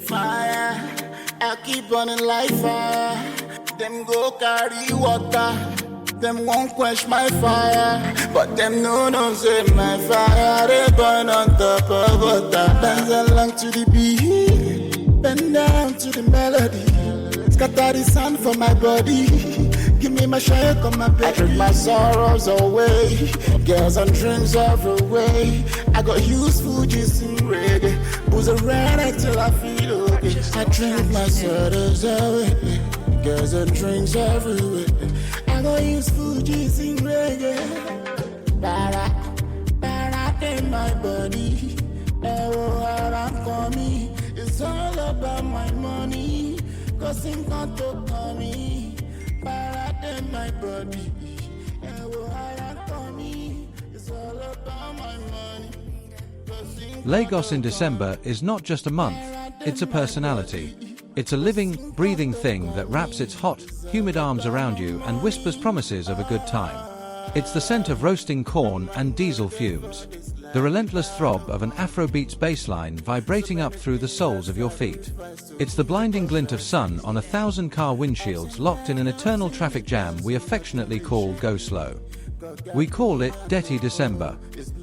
Fire, I keep running like fire. Them go carry water, them won't quench my fire. But them no say my fire, they burn on top of water. Dance along to the beat, bend down to the melody. Scatter the sand for my body. Give me my shake on my baby. I drink my sorrows away. Girls and drinks every way. I got used Fuji's in reggae. Booze around until I feel okay. I drink my sorrows away. Girls and drinks everywhere. I got used Fuji's in reggae. Para, in my body. Oh, I'm coming. It's all about my money. Cause him can't talk on me. Para in my body. Oh, I'm coming. It's all about my money. Lagos in December is not just a month, it's a personality. It's a living, breathing thing that wraps its hot, humid arms around you and whispers promises of a good time. It's the scent of roasting corn and diesel fumes. The relentless throb of an Afrobeats bass line vibrating up through the soles of your feet. It's the blinding glint of sun on 1,000 car windshields locked in an eternal traffic jam we affectionately call Go Slow. We call it Dirty December.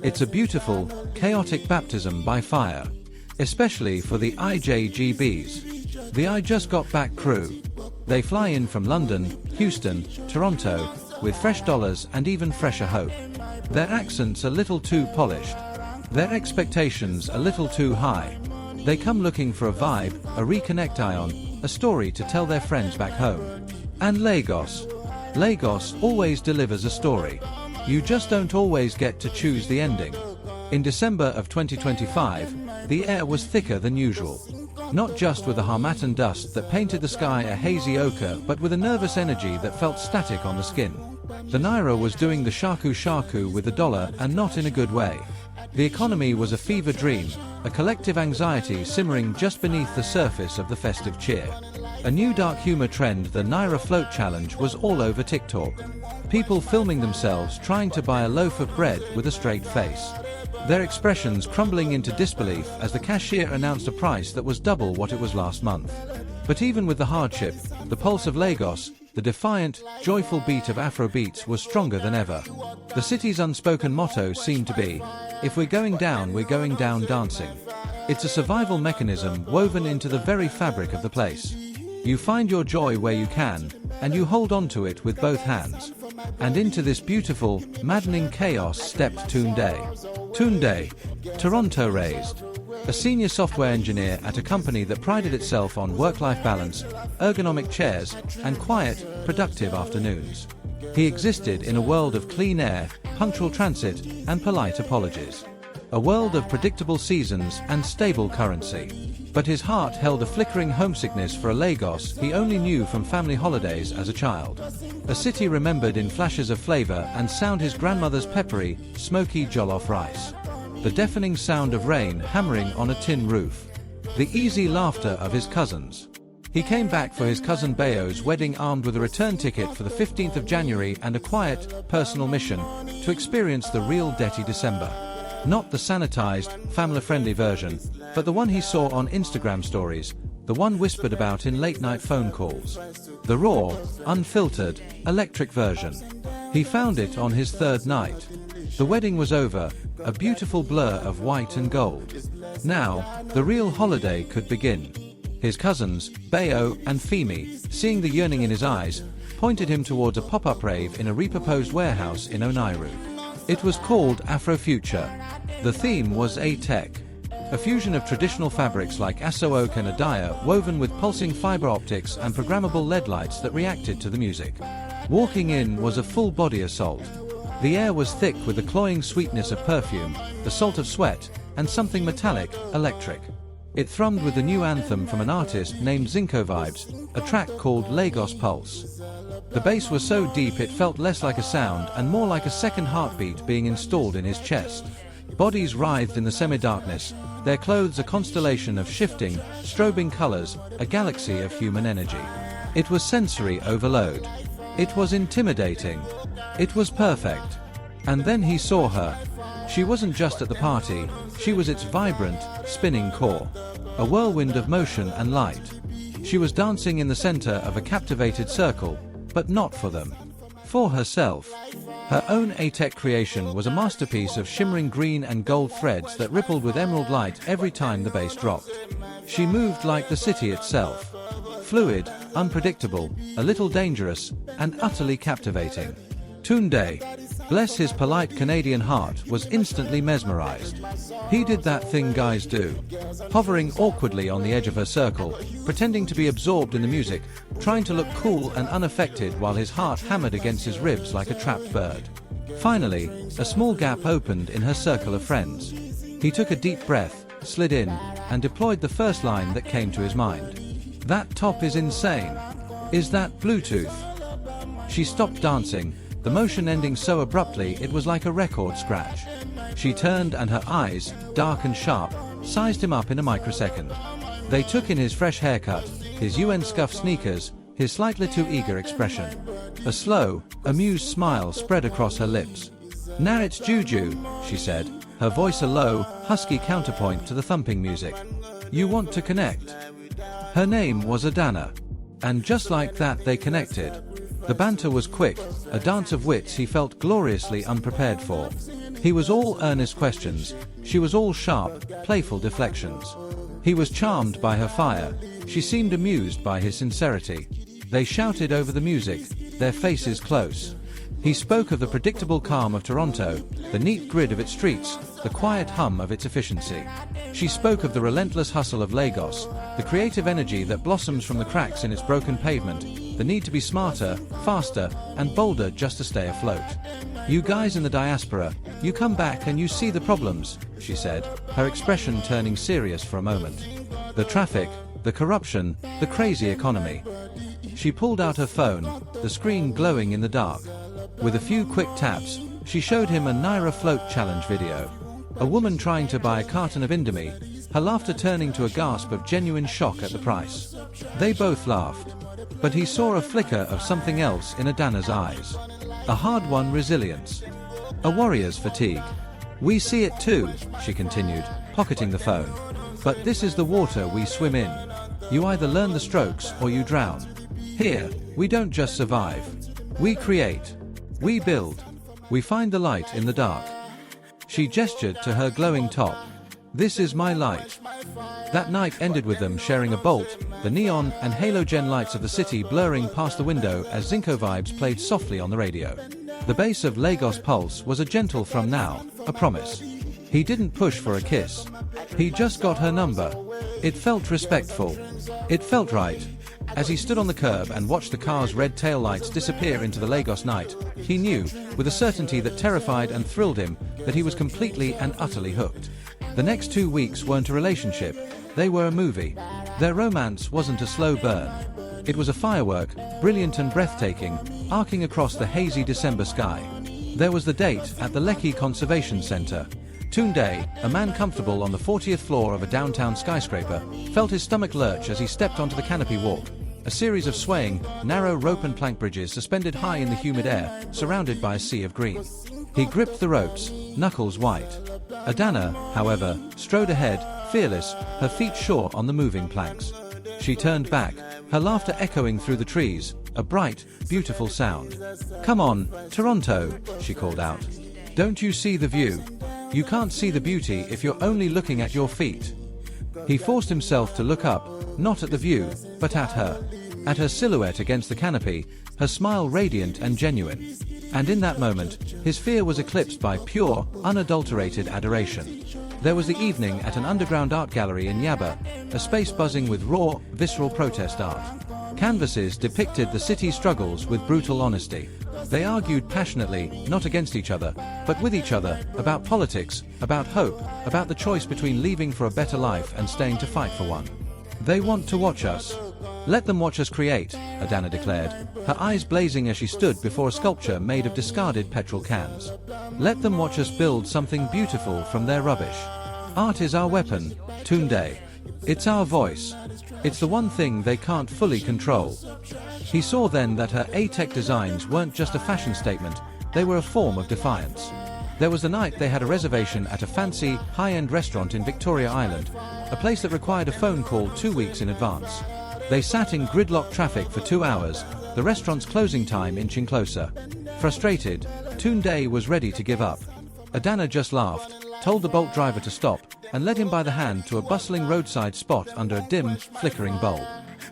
It's a beautiful, chaotic baptism by fire. Especially for the IJGBs. The I Just Got Back crew. They fly in from London, Houston, Toronto, with fresh dollars and even fresher hope. Their accents a little too polished. Their expectations a little too high. They come looking for a vibe, a reconnect ion, a story to tell their friends back home. And Lagos. Lagos always delivers a story. You just don't always get to choose the ending. In December of 2025, the air was thicker than usual. Not just with a harmattan dust that painted the sky a hazy ochre, but with a nervous energy that felt static on the skin. The Naira was doing the shaku with the dollar, and not in a good way. The economy was a fever dream, a collective anxiety simmering just beneath the surface of the festive cheer. A new dark humor trend, the Naira Float Challenge, was all over TikTok. People filming themselves trying to buy a loaf of bread with a straight face. Their expressions crumbling into disbelief as the cashier announced a price that was double what it was last month. But even with the hardship, the pulse of Lagos, the defiant, joyful beat of Afrobeats, was stronger than ever. The city's unspoken motto seemed to be, if we're going down dancing. It's a survival mechanism woven into the very fabric of the place. You find your joy where you can, and you hold on to it with both hands. And into this beautiful, maddening chaos stepped Tunde. Tunde, Toronto-raised. A senior software engineer at a company that prided itself on work-life balance, ergonomic chairs, and quiet, productive afternoons. He existed in a world of clean air, punctual transit, and polite apologies. A world of predictable seasons and stable currency. But his heart held a flickering homesickness for a Lagos he only knew from family holidays as a child. A city remembered in flashes of flavor and sound, his grandmother's peppery, smoky jollof rice. The deafening sound of rain hammering on a tin roof. The easy laughter of his cousins. He came back for his cousin Bayo's wedding armed with a return ticket for the 15th of January and a quiet, personal mission to experience the real Dirty December. Not the sanitized, family-friendly version, but the one he saw on Instagram stories, the one whispered about in late-night phone calls. The raw, unfiltered, electric version. He found it on his third night. The wedding was over, a beautiful blur of white and gold. Now, the real holiday could begin. His cousins, Bayo and Femi, seeing the yearning in his eyes, pointed him towards a pop-up rave in a repurposed warehouse in Onairu. It was called Afrofuture. The theme was A-Tech. A fusion of traditional fabrics like aso oak and adaya woven with pulsing fiber optics and programmable LED lights that reacted to the music. Walking in was a full-body assault. The air was thick with the cloying sweetness of perfume, the salt of sweat, and something metallic, electric. It thrummed with the new anthem from an artist named Zinco Vibes, a track called Lagos Pulse. The bass was so deep it felt less like a sound and more like a second heartbeat being installed in his chest. Bodies writhed in the semi-darkness, their clothes a constellation of shifting, strobing colors, a galaxy of human energy. It was sensory overload. It was intimidating. It was perfect. And then he saw her. She wasn't just at the party, she was its vibrant, spinning core. a whirlwind of motion and light. She was dancing in the center of a captivated circle, but not for them. For herself. Her own ATEC creation was a masterpiece of shimmering green and gold threads that rippled with emerald light every time the bass dropped. She moved like the city itself. Fluid, unpredictable, a little dangerous, and utterly captivating. Tunde, bless his polite Canadian heart, was instantly mesmerized. He did that thing guys do. Hovering awkwardly on the edge of her circle, pretending to be absorbed in the music, trying to look cool and unaffected while his heart hammered against his ribs like a trapped bird. Finally, a small gap opened in her circle of friends. He took a deep breath, slid in, and deployed the first line that came to his mind. "That top is insane. Is that Bluetooth?" She stopped dancing, the motion ending so abruptly it was like a record scratch. She turned and her eyes, dark and sharp, sized him up in a microsecond. They took in his fresh haircut, his UN scuff sneakers, his slightly too eager expression. A slow, amused smile spread across her lips. "Now it's Juju," she said, her voice a low, husky counterpoint to the thumping music. "You want to connect?" Her name was Adana. And just like that they connected. The banter was quick, a dance of wits he felt gloriously unprepared for. He was all earnest questions, she was all sharp, playful deflections. He was charmed by her fire, she seemed amused by his sincerity. They shouted over the music, their faces close. He spoke of the predictable calm of Toronto, the neat grid of its streets, the quiet hum of its efficiency. She spoke of the relentless hustle of Lagos, the creative energy that blossoms from the cracks in its broken pavement, the need to be smarter, faster, and bolder just to stay afloat. "You guys in the diaspora, you come back and you see the problems," she said, her expression turning serious for a moment. "The traffic, the corruption, the crazy economy." She pulled out her phone, the screen glowing in the dark. With a few quick taps, she showed him a Naira float challenge video. A woman trying to buy a carton of Indomie, her laughter turning to a gasp of genuine shock at the price. They both laughed. But he saw a flicker of something else in Adana's eyes. A hard-won resilience. A warrior's fatigue. "We see it too," she continued, pocketing the phone. "But this is the water we swim in. You either learn the strokes or you drown. Here, we don't just survive. We create. We build. We find the light in the dark." She gestured to her glowing top. "This is my light." That night ended with them sharing a bolt, the neon and halogen lights of the city blurring past the window as Zinco vibes played softly on the radio. The bass of Lagos Pulse was a gentle "from now," a promise. He didn't push for a kiss. He just got her number. It felt respectful. It felt right. As he stood on the curb and watched the car's red taillights disappear into the Lagos night, he knew, with a certainty that terrified and thrilled him, that he was completely and utterly hooked. The next 2 weeks weren't a relationship, they were a movie. Their romance wasn't a slow burn. It was a firework, brilliant and breathtaking, arcing across the hazy December sky. There was the date at the Lekki Conservation Centre. Tunde, a man comfortable on the 40th floor of a downtown skyscraper, felt his stomach lurch as he stepped onto the canopy walk, a series of swaying, narrow rope and plank bridges suspended high in the humid air, surrounded by a sea of green. He gripped the ropes, knuckles white. Adana, however, strode ahead, fearless, her feet sure on the moving planks. She turned back, her laughter echoing through the trees, a bright, beautiful sound. "Come on, Toronto," she called out. "Don't you see the view? You can't see the beauty if you're only looking at your feet." He forced himself to look up, not at the view, but at her silhouette against the canopy, her smile radiant and genuine. And in that moment, his fear was eclipsed by pure, unadulterated adoration. There was the evening at an underground art gallery in Yaba, a space buzzing with raw, visceral protest art. Canvases depicted the city's struggles with brutal honesty. They argued passionately, not against each other, but with each other, about politics, about hope, about the choice between leaving for a better life and staying to fight for one. "They want to watch us. Let them watch us create," Adana declared, her eyes blazing as she stood before a sculpture made of discarded petrol cans. "Let them watch us build something beautiful from their rubbish. Art is our weapon, Tunde. It's our voice. It's the one thing they can't fully control." He saw then that her ATEC designs weren't just a fashion statement, they were a form of defiance. There was the night they had a reservation at a fancy, high-end restaurant in Victoria Island, a place that required a phone call 2 weeks in advance. They sat in gridlock traffic for 2 hours, the restaurant's closing time inching closer. Frustrated, Tunde was ready to give up. Adana just laughed, told the Bolt driver to stop, and led him by the hand to a bustling roadside spot under a dim, flickering bulb.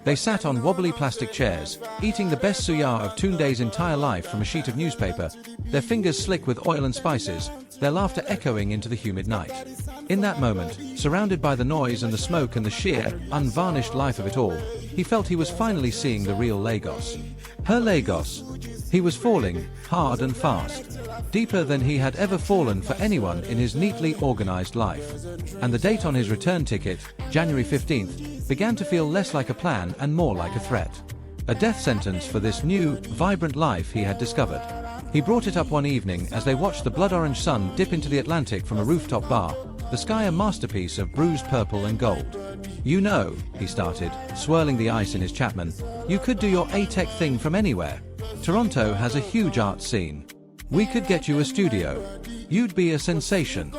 They sat on wobbly plastic chairs, eating the best suya of Tunde's entire life from a sheet of newspaper, their fingers slick with oil and spices, their laughter echoing into the humid night. In that moment, surrounded by the noise and the smoke and the sheer, unvarnished life of it all, he felt he was finally seeing the real Lagos. Her Lagos. He was falling, hard and fast. Deeper than he had ever fallen for anyone in his neatly organized life. And the date on his return ticket, January 15th, began to feel less like a plan and more like a threat. A death sentence for this new, vibrant life he had discovered. He brought it up one evening as they watched the blood-orange sun dip into the Atlantic from a rooftop bar, the sky a masterpiece of bruised purple and gold. "You know," he started, swirling the ice in his Chapman, "you could do your A-Tech thing from anywhere. Toronto has a huge art scene. We could get you a studio. You'd be a sensation."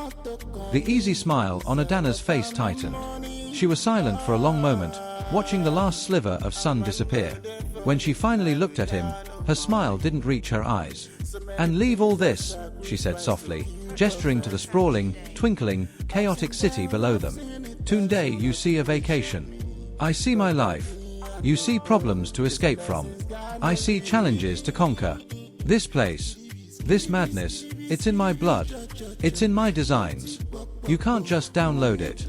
The easy smile on Adana's face tightened. She was silent for a long moment, watching the last sliver of sun disappear. When she finally looked at him, her smile didn't reach her eyes. "And leave all this," she said softly, gesturing to the sprawling, twinkling, chaotic city below them. "Tunde, you see a vacation. I see my life. You see problems to escape from. I see challenges to conquer. This place, this madness, it's in my blood. It's in my designs. You can't just download it."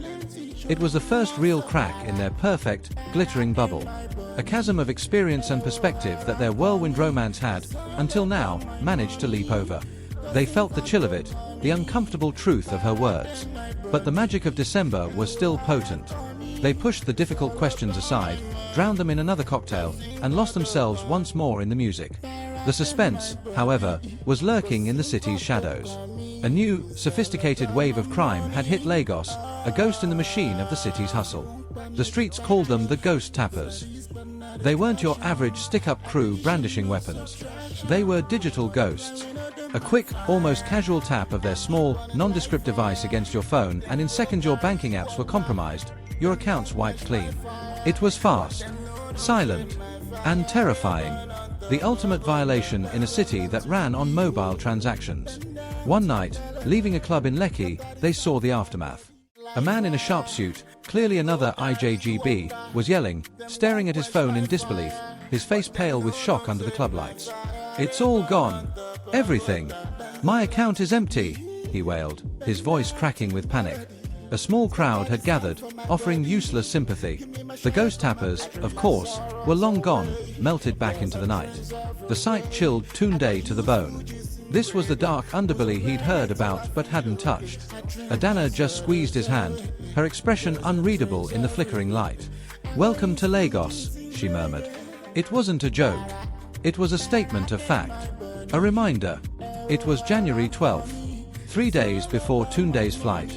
It was the first real crack in their perfect, glittering bubble. A chasm of experience and perspective that their whirlwind romance had, until now, managed to leap over. They felt the chill of it, the uncomfortable truth of her words. But the magic of December was still potent. They pushed the difficult questions aside, drowned them in another cocktail, and lost themselves once more in the music. The suspense, however, was lurking in the city's shadows. A new, sophisticated wave of crime had hit Lagos, a ghost in the machine of the city's hustle. The streets called them the ghost tappers. They weren't your average stick-up crew brandishing weapons. They were digital ghosts. A quick, almost casual tap of their small, nondescript device against your phone, and in seconds your banking apps were compromised, your accounts wiped clean. It was fast, silent, and terrifying. The ultimate violation in a city that ran on mobile transactions. One night, leaving a club in Lekki, they saw the aftermath. A man in a sharp suit, clearly another IJGB, was yelling, staring at his phone in disbelief, his face pale with shock under the club lights. "It's all gone. Everything. My account is empty," he wailed, his voice cracking with panic. A small crowd had gathered, offering useless sympathy. The ghost tappers, of course, were long gone, melted back into the night. The sight chilled Tunde to the bone. This was the dark underbelly he'd heard about but hadn't touched. Adana just squeezed his hand, her expression unreadable in the flickering light. "Welcome to Lagos," she murmured. It wasn't a joke. It was a statement of fact. A reminder. It was January 12th, 3 days before Tunde's flight.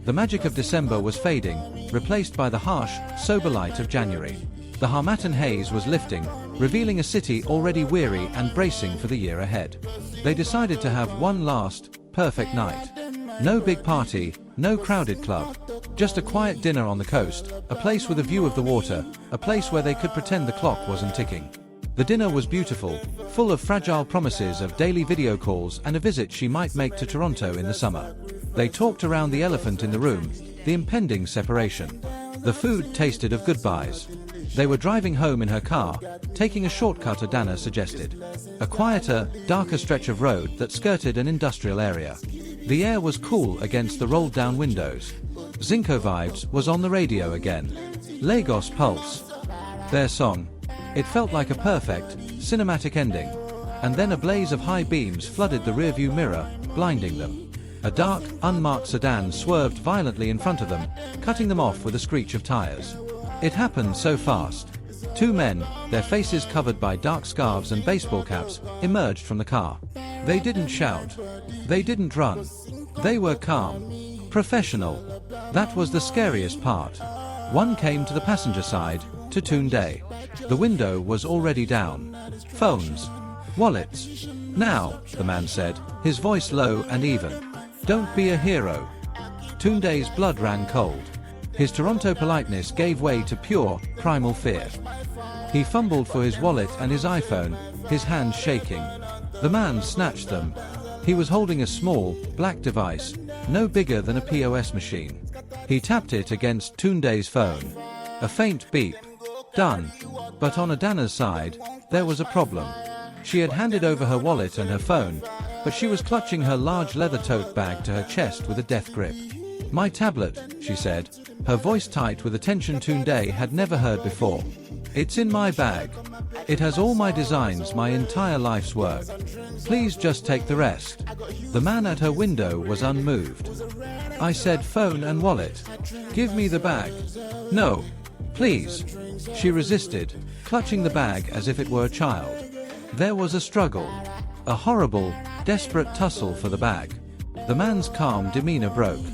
The magic of December was fading, replaced by the harsh, sober light of January. The Harmattan haze was lifting, revealing a city already weary and bracing for the year ahead. They decided to have one last, perfect night. No big party, no crowded club. Just a quiet dinner on the coast, a place with a view of the water, a place where they could pretend the clock wasn't ticking. The dinner was beautiful, full of fragile promises of daily video calls and a visit she might make to Toronto in the summer. They talked around the elephant in the room, the impending separation. The food tasted of goodbyes. They were driving home in her car, taking a shortcut Adana suggested. A quieter, darker stretch of road that skirted an industrial area. The air was cool against the rolled-down windows. Zinco Vibes was on the radio again. Lagos Pulse. Their song. It felt like a perfect, cinematic ending. And then a blaze of high beams flooded the rearview mirror, blinding them. A dark, unmarked sedan swerved violently in front of them, cutting them off with a screech of tires. It happened so fast. 2 men, their faces covered by dark scarves and baseball caps, emerged from the car. They didn't shout. They didn't run. They were calm. Professional. That was the scariest part. One came to the passenger side, to Tunde. The window was already down. Phones. Wallets. Now, the man said, his voice low and even. Don't be a hero. Tunde's blood ran cold. His Toronto politeness gave way to pure, primal fear. He fumbled for his wallet and his iPhone, his hands shaking. The man snatched them. He was holding a small, black device, no bigger than a POS machine. He tapped it against Tunde's phone. A faint beep. Done. But on Adana's side, there was a problem. She had handed over her wallet and her phone, but she was clutching her large leather tote bag to her chest with a death grip. My tablet, she said, her voice tight with a tension Tunde had never heard before. It's in my bag. It has all my designs, my entire life's work. Please just take the rest. The man at her window was unmoved. I said, phone and wallet. Give me the bag. No. Please. She resisted, clutching the bag as if it were a child. There was a struggle. A horrible, desperate tussle for the bag. The man's calm demeanor broke.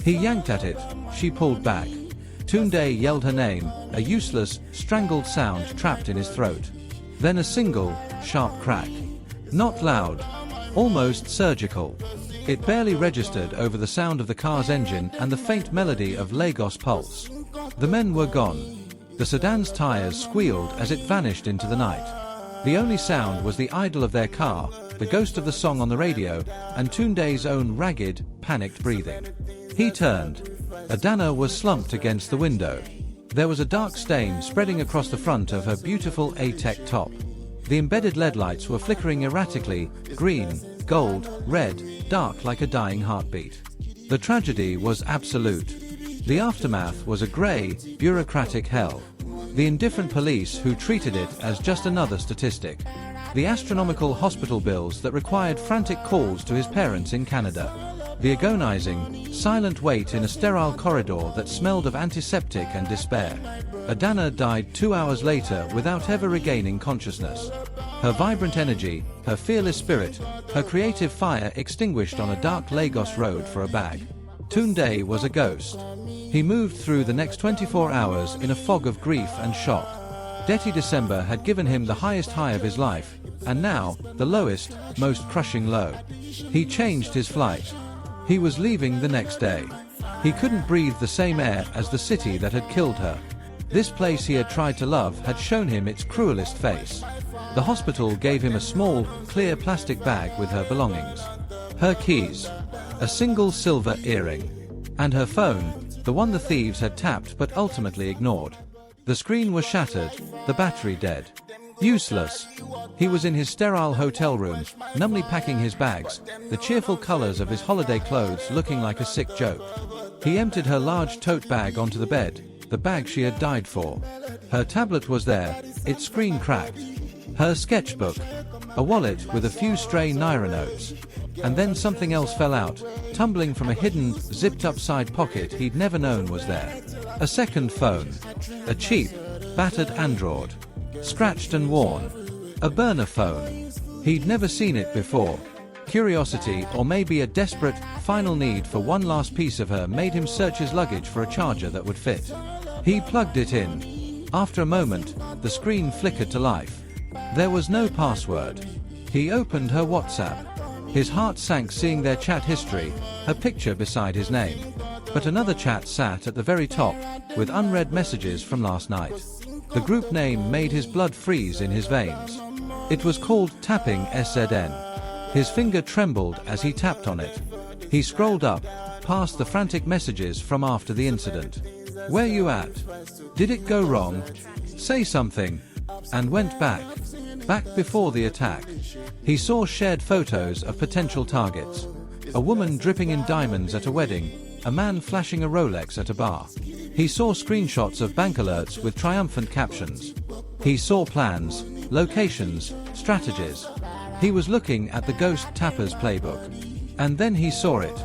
He yanked at it. She pulled back. Tunde yelled her name, a useless, strangled sound trapped in his throat. Then a single, sharp crack. Not loud. Almost surgical. It barely registered over the sound of the car's engine and the faint melody of Lagos Pulse. The men were gone. The sedan's tires squealed as it vanished into the night. The only sound was the idle of their car, the ghost of the song on the radio, and Tunde's own ragged, panicked breathing. He turned. Adana was slumped against the window. There was a dark stain spreading across the front of her beautiful A-Tech top. The embedded LED lights were flickering erratically, green, gold, red, dark like a dying heartbeat. The tragedy was absolute. The aftermath was a grey, bureaucratic hell. The indifferent police who treated it as just another statistic. The astronomical hospital bills that required frantic calls to his parents in Canada. The agonizing, silent wait in a sterile corridor that smelled of antiseptic and despair. Adana died 2 hours later without ever regaining consciousness. Her vibrant energy, her fearless spirit, her creative fire extinguished on a dark Lagos road for a bag. Tunde was a ghost. He moved through the next 24 hours in a fog of grief and shock. Dirty December had given him the highest high of his life, and now, the lowest, most crushing low. He changed his flight. He was leaving the next day. He couldn't breathe the same air as the city that had killed her. This place he had tried to love had shown him its cruelest face. The hospital gave him a small, clear plastic bag with her belongings. Her keys. A single silver earring. And her phone, the one the thieves had tapped but ultimately ignored. The screen was shattered, the battery dead. Useless. He was in his sterile hotel room, numbly packing his bags, the cheerful colors of his holiday clothes looking like a sick joke. He emptied her large tote bag onto the bed, the bag she had died for. Her tablet was there, its screen cracked. Her sketchbook. A wallet with a few stray Naira notes. And then something else fell out, tumbling from a hidden, zipped-up side pocket he'd never known was there. A second phone. A cheap, battered Android. Scratched and worn. A burner phone. He'd never seen it before. Curiosity, or maybe a desperate, final need for one last piece of her made him search his luggage for a charger that would fit. He plugged it in. After a moment, the screen flickered to life. There was no password. He opened her WhatsApp. His heart sank seeing their chat history, her picture beside his name. But another chat sat at the very top, with unread messages from last night. The group name made his blood freeze in his veins. It was called Tapping SZN. His finger trembled as he tapped on it. He scrolled up, past the frantic messages from after the incident. Where you at? Did it go wrong? Say something. And went back. Back before the attack. He saw shared photos of potential targets. A woman dripping in diamonds at a wedding, a man flashing a Rolex at a bar. He saw screenshots of bank alerts with triumphant captions. He saw plans, locations, strategies. He was looking at the Ghost Tappers playbook. And then he saw it.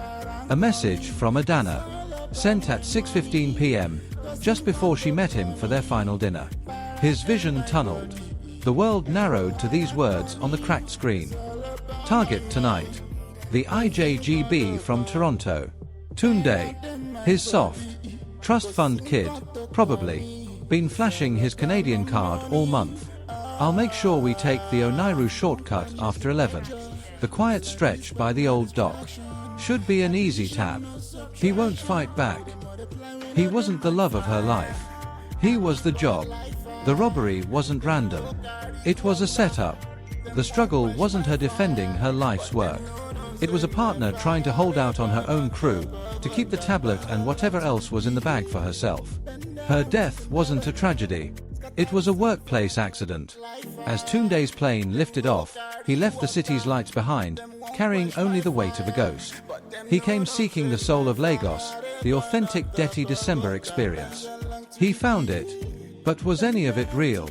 A message from Adana. Sent at 6:15 p.m., just before she met him for their final dinner. His vision tunneled. The world narrowed to these words on the cracked screen. Target tonight. The IJGB from Toronto. Tunde. His soft. Trust fund kid, probably. Been flashing his Canadian card all month. I'll make sure we take the Onairu shortcut after 11. The quiet stretch by the old dock. Should be an easy tap. He won't fight back. He wasn't the love of her life. He was the job. The robbery wasn't random. It was a setup. The struggle wasn't her defending her life's work. It was a partner trying to hold out on her own crew, to keep the tablet and whatever else was in the bag for herself. Her death wasn't a tragedy. It was a workplace accident. As Tunde's plane lifted off, he left the city's lights behind, carrying only the weight of a ghost. He came seeking the soul of Lagos, the authentic Dirty December experience. He found it. But was any of it real?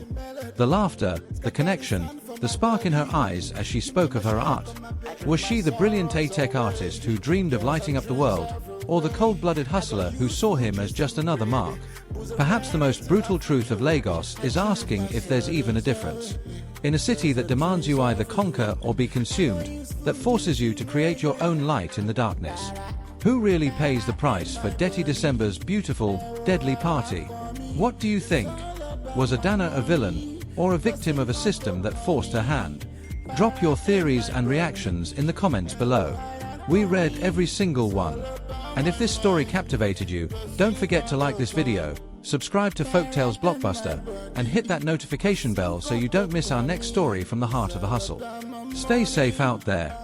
The laughter, the connection, the spark in her eyes as she spoke of her art. Was she the brilliant A-Tech artist who dreamed of lighting up the world, or the cold-blooded hustler who saw him as just another mark? Perhaps the most brutal truth of Lagos is asking if there's even a difference. In a city that demands you either conquer or be consumed, that forces you to create your own light in the darkness. Who really pays the price for Dirty December's beautiful, deadly party? What do you think? Was Adana a villain, or a victim of a system that forced her hand? Drop your theories and reactions in the comments below. We read every single one. And if this story captivated you, don't forget to like this video, subscribe to Folktales Blockbuster, and hit that notification bell so you don't miss our next story from the heart of the hustle. Stay safe out there.